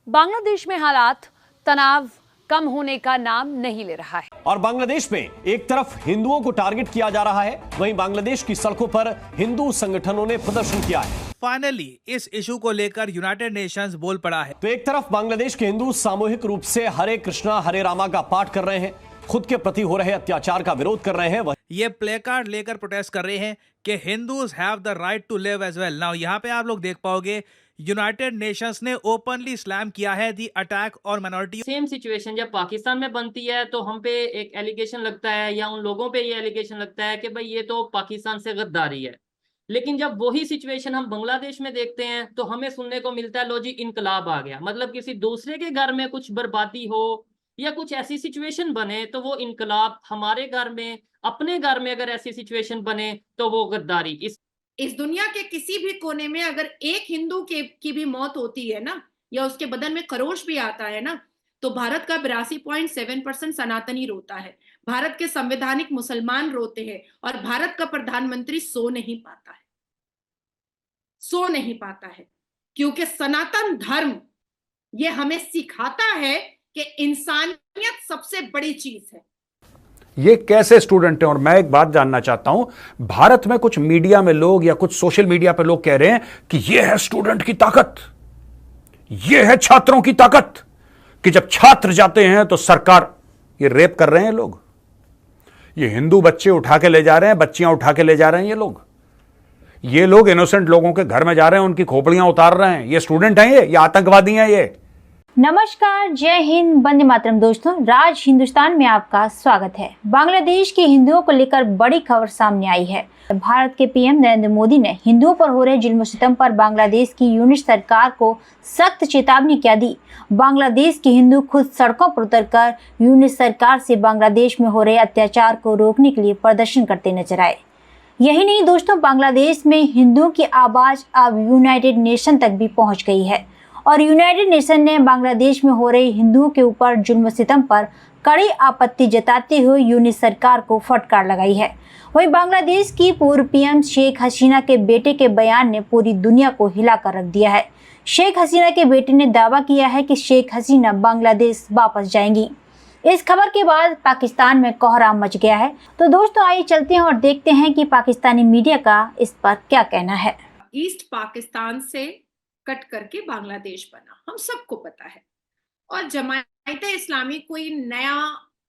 बांग्लादेश में हालात तनाव कम होने का नाम नहीं ले रहा है और बांग्लादेश में एक तरफ हिंदुओं को टारगेट किया जा रहा है, वहीं बांग्लादेश की सड़कों पर हिंदू संगठनों ने प्रदर्शन किया है। फाइनली इस इशू को लेकर यूनाइटेड नेशंस बोल पड़ा है। तो एक तरफ बांग्लादेश के हिंदू सामूहिक रूप से हरे कृष्णा हरे रामा का पाठ कर रहे हैं, खुद के प्रति हो रहे अत्याचार का विरोध कर रहे हैं। ये प्ले कार्ड लेकर प्रोटेस्ट कर रहे हैं कि Hindus have the right to live as well. Now यहाँ पे आप लोग देख पाओगे यूनाइटेड नेशंस ने ओपनली स्लैम किया है दी अटैक और माइनॉरिटी। सेम सिचुएशन जब पाकिस्तान में बनती है तो हम पे एक एलिगेशन लगता है या उन लोगों पे ये एलिगेशन लगता है कि भाई ये तो पाकिस्तान से गद्दारी है। लेकिन जब वही सिचुएशन हम बांग्लादेश में देखते हैं तो हमें सुनने को मिलता है लो जी इनकलाब आ गया, मतलब किसी दूसरे के घर में कुछ बर्बादी हो या कुछ ऐसी सिचुएशन बने तो वो इनकलाब, हमारे घर में अपने घर में अगर ऐसी सिचुएशन बने तो वो गद्दारी। इस दुनिया के किसी भी कोने में अगर एक हिंदू की भी मौत होती है ना, या उसके बदन में खरोश भी आता है ना, तो भारत का 82.7% सनातनी रोता है, भारत के संवैधानिक मुसलमान रोते हैं और भारत का प्रधानमंत्री सो नहीं पाता है क्योंकि सनातन धर्म ये हमें सिखाता है कि इंसानियत सबसे बड़ी चीज है। ये कैसे स्टूडेंट हैं? और मैं एक बात जानना चाहता हूं, भारत में कुछ मीडिया में लोग या कुछ सोशल मीडिया पे लोग कह रहे हैं कि ये है स्टूडेंट की ताकत, ये है छात्रों की ताकत, कि जब छात्र जाते हैं तो सरकार, ये रेप कर रहे हैं लोग, ये हिंदू बच्चे उठा के ले जा रहे हैं, बच्चियां उठा के ले जा रहे हैं, ये लोग इनोसेंट लोगों के घर में जा रहे हैं, उनकी खोपड़ियां उतार रहे हैं। ये स्टूडेंट हैं, ये आतंकवादी हैं। ये नमस्कार, जय हिंद, वंदे मातरम। दोस्तों, राज हिंदुस्तान में आपका स्वागत है। बांग्लादेश के हिंदुओं को लेकर बड़ी खबर सामने आई है। भारत के पीएम नरेंद्र मोदी ने हिंदुओं पर हो रहे जुल्म सितम पर बांग्लादेश की यूनिट सरकार को सख्त चेतावनी क्या दी। बांग्लादेश के हिंदू खुद सड़कों पर उतरकर यूनिट सरकार से बांग्लादेश में हो रहे अत्याचार को रोकने के लिए प्रदर्शन करते नजर आए। यही नहीं दोस्तों, बांग्लादेश में हिंदुओं की आवाज अब यूनाइटेड नेशन तक भी पहुँच गई है और यूनाइटेड नेशन ने बांग्लादेश में हो रहे हिंदुओं के ऊपर जुल्म सितम पर कड़ी आपत्ति जताते हुए यूनिट सरकार को फटकार लगाई है। वहीं बांग्लादेश की पूर्व पीएम शेख हसीना के बेटे के बयान ने पूरी दुनिया को हिलाकर रख दिया है। शेख हसीना के बेटे ने दावा किया है कि शेख हसीना बांग्लादेश वापस जाएंगी। इस खबर के बाद पाकिस्तान में कोहराम मच गया है। तो दोस्तों, आइए चलते हैं और देखते हैं कि पाकिस्तानी मीडिया का इस पर क्या कहना है। ईस्ट पाकिस्तान से कट करके बांग्लादेश बना, हम सबको पता है। और जमायते इस्लामी कोई नया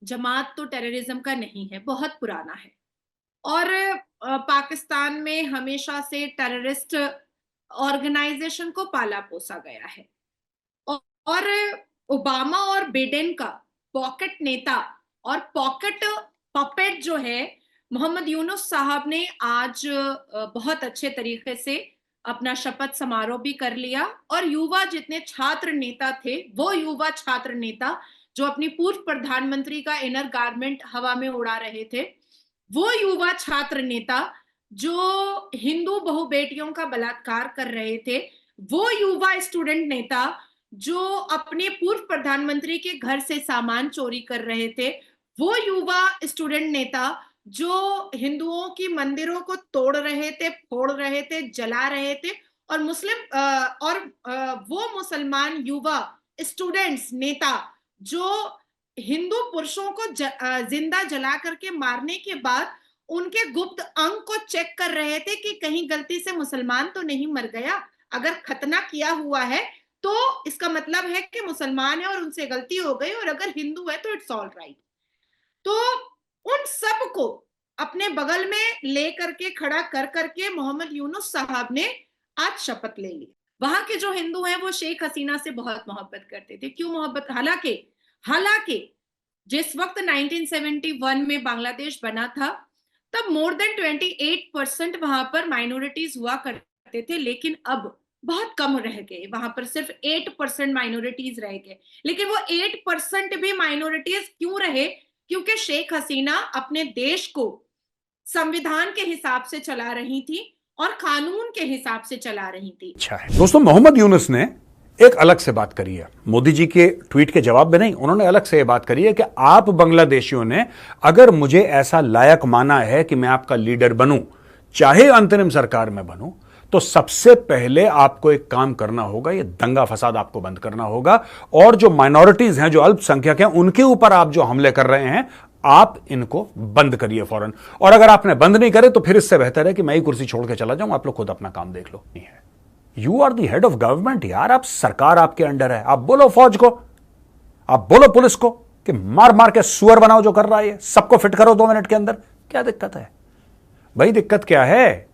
जमात तो टेररिज्म का नहीं है, बहुत पुराना है। और पाकिस्तान में हमेशा से टेररिस्ट ऑर्गेनाइजेशन को पाला पोसा गया है। और ओबामा और बिडेन का पॉकेट नेता और पॉकेट पपेट जो है मोहम्मद यूनुस साहब ने आज बहुत अच्छे तरीके से अपना शपथ समारोह भी कर लिया। और युवा जितने छात्र नेता थे, वो युवा छात्र नेता जो अपनी पूर्व प्रधानमंत्री का इनर गारमेंट हवा में उड़ा रहे थे, वो युवा छात्र नेता जो हिंदू बहु बेटियों का बलात्कार कर रहे थे, वो युवा स्टूडेंट नेता जो अपने पूर्व प्रधानमंत्री के घर से सामान चोरी कर रहे थे, वो युवा स्टूडेंट नेता जो हिंदुओं की मंदिरों को तोड़ रहे थे, फोड़ रहे थे, जला रहे थे, और वो मुसलमान युवा स्टूडेंट्स नेता जो हिंदू पुरुषों को जिंदा जला करके मारने के बाद उनके गुप्त अंग को चेक कर रहे थे कि कहीं गलती से मुसलमान तो नहीं मर गया। अगर खतना किया हुआ है तो इसका मतलब है कि मुसलमान है और उनसे गलती हो गई, और अगर हिंदू है तो इट्स ऑल राइट। तो उन सब को अपने बगल में ले करके खड़ा कर करके मोहम्मद यूनुस साहब ने आज शपथ ले ली। वहां के जो हिंदू हैं वो शेख हसीना से बहुत मोहब्बत करते थे। क्यों मोहब्बत? हालांकि जिस वक्त 1971 में बांग्लादेश बना था तब मोर देन 28% वहां पर माइनॉरिटीज हुआ करते थे, लेकिन अब बहुत कम रह गए। वहां पर सिर्फ 8% माइनॉरिटीज रह गए। लेकिन वो 8% भी माइनॉरिटीज क्यों रहे? क्योंकि शेख हसीना अपने देश को संविधान के हिसाब से चला रही थी और कानून के हिसाब से चला रही थी। अच्छा है दोस्तों, मोहम्मद यूनुस ने एक अलग से बात करी है, मोदी जी के ट्वीट के जवाब में नहीं, उन्होंने अलग से बात करी है कि आप बांग्लादेशियों ने अगर मुझे ऐसा लायक माना है कि मैं आपका लीडर बनूं, चाहे अंतरिम सरकार में बनूं, तो सबसे पहले आपको एक काम करना होगा, ये दंगा फसाद आपको बंद करना होगा, और जो माइनॉरिटीज हैं, जो अल्पसंख्यक हैं, उनके ऊपर आप जो हमले कर रहे हैं, आप इनको बंद करिए फौरन। और अगर आपने बंद नहीं करे तो फिर इससे बेहतर है कि मैं ही कुर्सी छोड़ के चला जाऊं, आप लोग खुद अपना काम देख लो। नहीं है, you are the head of government यार, आप सरकार आपके अंडर है। आप बोलो फौज को, आप बोलो पुलिस को कि मार मार के सुअर बनाओ जो कर रहा है, सबको फिट करो 2 मिनट के अंदर। क्या दिक्कत है भाई? दिक्कत क्या है?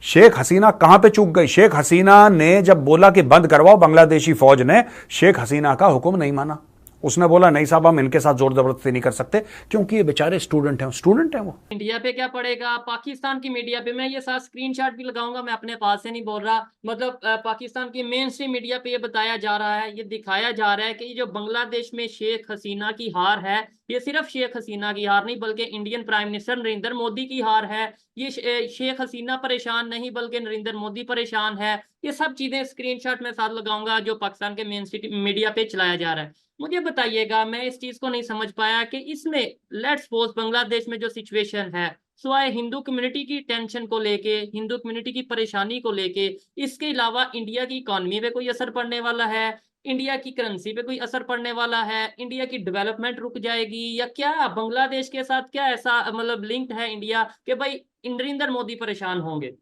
शेख हसीना कहां पे चूक गई? शेख हसीना ने जब बोला कि बंद करवाओ, बांग्लादेशी फौज ने शेख हसीना का हुक्म नहीं माना। उसने बोला नहीं साहब, हम इनके साथ जोर जबरदस्ती नहीं कर सकते, क्योंकि ये बेचारे स्टूडेंट हैं वो। इंडिया पे क्या पड़ेगा, पाकिस्तान की मीडिया पे। मैं ये साथ स्क्रीनशॉट भी लगाऊंगा, मैं अपने पास से नहीं बोल रहा। मतलब पाकिस्तान की मेन स्ट्रीम मीडिया पे ये बताया जा रहा है, ये दिखाया जा रहा है कि ये जो बांग्लादेश में शेख हसीना की हार है, ये सिर्फ शेख हसीना की हार नहीं बल्कि Indian prime minister Narendra Modi की हार है। ये शेख हसीना परेशान नहीं बल्कि नरेंद्र मोदी परेशान है। ये सब चीजें स्क्रीनशॉट में साथ लगाऊंगा जो पाकिस्तान के मेन स्ट्रीम मीडिया पे चलाया जा रहा है। मुझे बताइएगा, मैं इस चीज को नहीं समझ पाया कि इसमें लेट्स सपोज बांग्लादेश में जो सिचुएशन है, सिवाय हिंदू कम्युनिटी की टेंशन को लेके, हिंदू कम्युनिटी की परेशानी को लेके, इसके अलावा इंडिया की इकोनॉमी पे कोई असर पड़ने वाला है, इंडिया की करेंसी पे कोई असर पड़ने वाला है, इंडिया की डेवलपमेंट रुक जाएगी, या क्या बांग्लादेश के साथ क्या ऐसा मतलब लिंक्ड है इंडिया कि भाई नरेंद्र मोदी परेशान होंगे?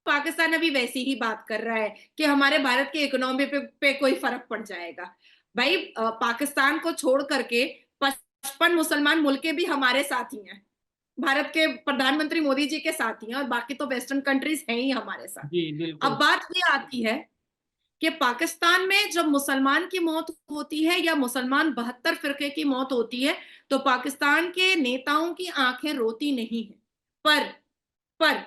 पाकिस्तान अभी वैसी ही बात कर रहा है कि हमारे भारत की इकोनॉमी पे कोई फर्क पड़ जाएगा। भाई पाकिस्तान को छोड़ करके 55 मुसलमान मुल्कें भी हमारे साथ ही हैं, भारत के प्रधानमंत्री मोदी जी के साथ ही हैं, और बाकी तो वेस्टर्न कंट्रीज हैं ही हमारे साथ। जी बिल्कुल। अब बात ये आती है कि पाकिस्तान में जब मुसलमान की मौत होती है या मुसलमान 72 फिरके की मौत होती है, तो पाकिस्तान के नेताओं की आंखें रोती नहीं है। पर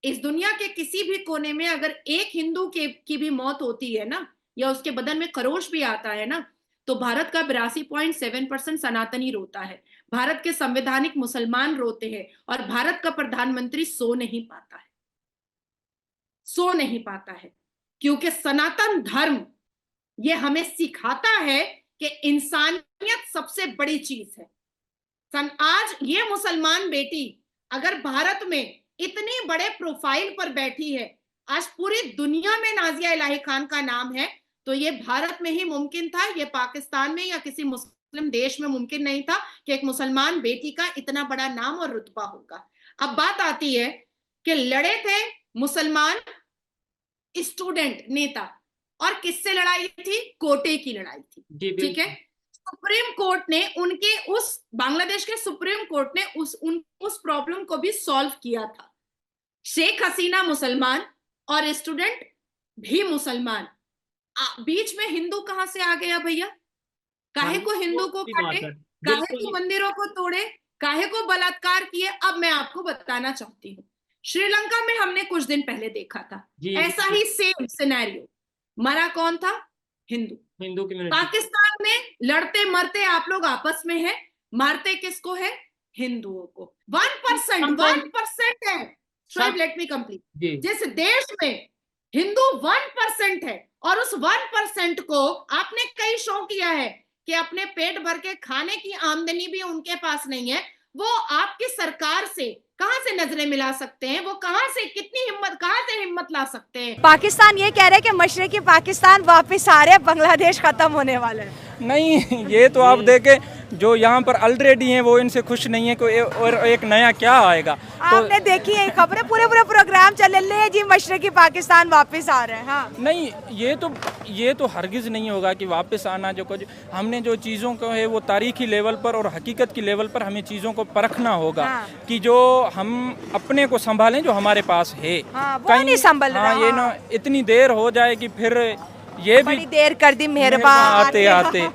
इस दुनिया के किसी भी कोने में अगर एक हिंदू की भी मौत होती है ना, या उसके बदन में खरोश भी आता है ना, तो भारत का 82.7% सनातनी रोता है, भारत के संवैधानिक मुसलमान रोते हैं, और भारत का प्रधानमंत्री सो नहीं पाता है, क्योंकि सनातन धर्म ये हमें सिखाता है कि इंसानियत सबसे बड़ी चीज है। आज ये मुसलमान बेटी अगर भारत में इतनी बड़े प्रोफाइल पर बैठी है, आज पूरी दुनिया में नाजिया इलाही खान का नाम है, तो ये भारत में ही मुमकिन था, ये पाकिस्तान में या किसी मुस्लिम देश में मुमकिन नहीं था कि एक मुसलमान बेटी का इतना बड़ा नाम और रुतबा होगा। अब बात आती है कि लड़े थे मुसलमान स्टूडेंट नेता, और किससे लड़ाई थी? कोटे की लड़ाई थी, ठीक है। सुप्रीम कोर्ट ने उनके उस बांग्लादेश के सुप्रीम कोर्ट ने उस प्रॉब्लम को भी सॉल्व किया था। शेख हसीना मुसलमान और स्टूडेंट भी मुसलमान, बीच में हिंदू कहां से आ गया भैया? काहे को हिंदू को काटे, काहे को मंदिरों को तोड़े, काहे को बलात्कार किए? अब मैं आपको बताना चाहती हूँ, श्रीलंका में हमने कुछ दिन पहले देखा था ऐसा ही सेम सिनेरियो। मरा कौन था? हिंदू कम्युनिटी। पाकिस्तान में लड़ते मरते आप लोग आपस में हैं, मारते किसको है? हिंदुओं को। 1% है। शायद लेट मी कंप्लीट। जिस देश में हिंदू 1% है, और उस 1% को आपने कई शो किया है कि अपने पेट भर के खाने की आमदनी भी उनके पास नहीं है, वो आपकी सरकार से कहां से नजरें मिला सकते हैं? वो कहां से, कितनी हिम्मत, कहां से हिम्मत ला सकते हैं? पाकिस्तान ये कह रहे हैं कि मशरकी पाकिस्तान वापस आ रहे हैं, बांग्लादेश खत्म होने वाला है। नहीं, ये तो आप देखें जो यहाँ पर ऑलरेडी हैं वो इनसे खुश नहीं है कोई, और एक नया क्या आएगा। आपने देखी है खबरें, पूरे प्रोग्राम चल रहे हैं जी, मशरकी पाकिस्तान वापस आ रहे हैं। हाँ नहीं, ये तो हरगिज नहीं होगा कि वापस आना। जो कुछ हमने जो चीज़ों को है वो तारीखी लेवल पर और हकीकत की लेवल पर हमें चीज़ों को परखना होगा। हाँ। कि जो हम अपने को संभालें जो हमारे पास है। हाँ, वो नहीं संभल रहा। ये ना इतनी देर हो जाए कि फिर ये भी देर कर दी मेहरबान आते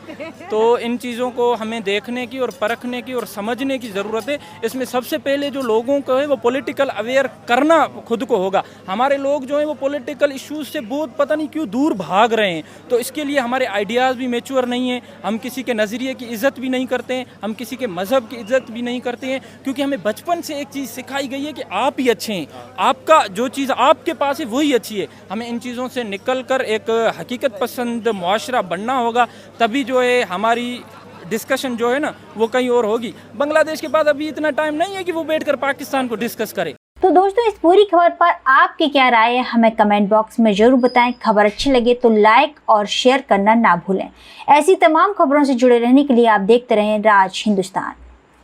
तो इन चीज़ों को हमें देखने की और परखने की और समझने की ज़रूरत है। इसमें सबसे पहले जो लोगों को है वो पॉलिटिकल अवेयर करना खुद को होगा। हमारे लोग जो हैं वो पॉलिटिकल इश्यूज से बहुत पता नहीं क्यों दूर भाग रहे हैं, तो इसके लिए हमारे आइडियाज़ भी मैच्योर नहीं हैं। हम किसी के नज़रिए की इज़्ज़त भी नहीं करते हैं, हम किसी के मज़हब की इज़्ज़त भी नहीं करते हैं, क्योंकि हमें बचपन से एक चीज़ सिखाई गई है कि आप ही अच्छे हैं, आपका जो चीज़ आपके पास है वही अच्छी है। हमें इन चीज़ों से निकल कर एक हकीकत पसंद मुआशरा बनना होगा, तभी जो है हमारी डिस्कशन जो है ना वो कहीं और होगी। बांग्लादेश के बाद अभी इतना टाइम नहीं है कि वो बैठकर पाकिस्तान को डिस्कस करे। तो दोस्तों इस पूरी खबर पर आपकी क्या राय है हमें कमेंट बॉक्स में जरूर बताएं। खबर अच्छी लगे तो लाइक और शेयर करना ना भूलें। ऐसी तमाम खबरों से जुड़े रहने के लिए आप देखते रहें राज हिंदुस्तान।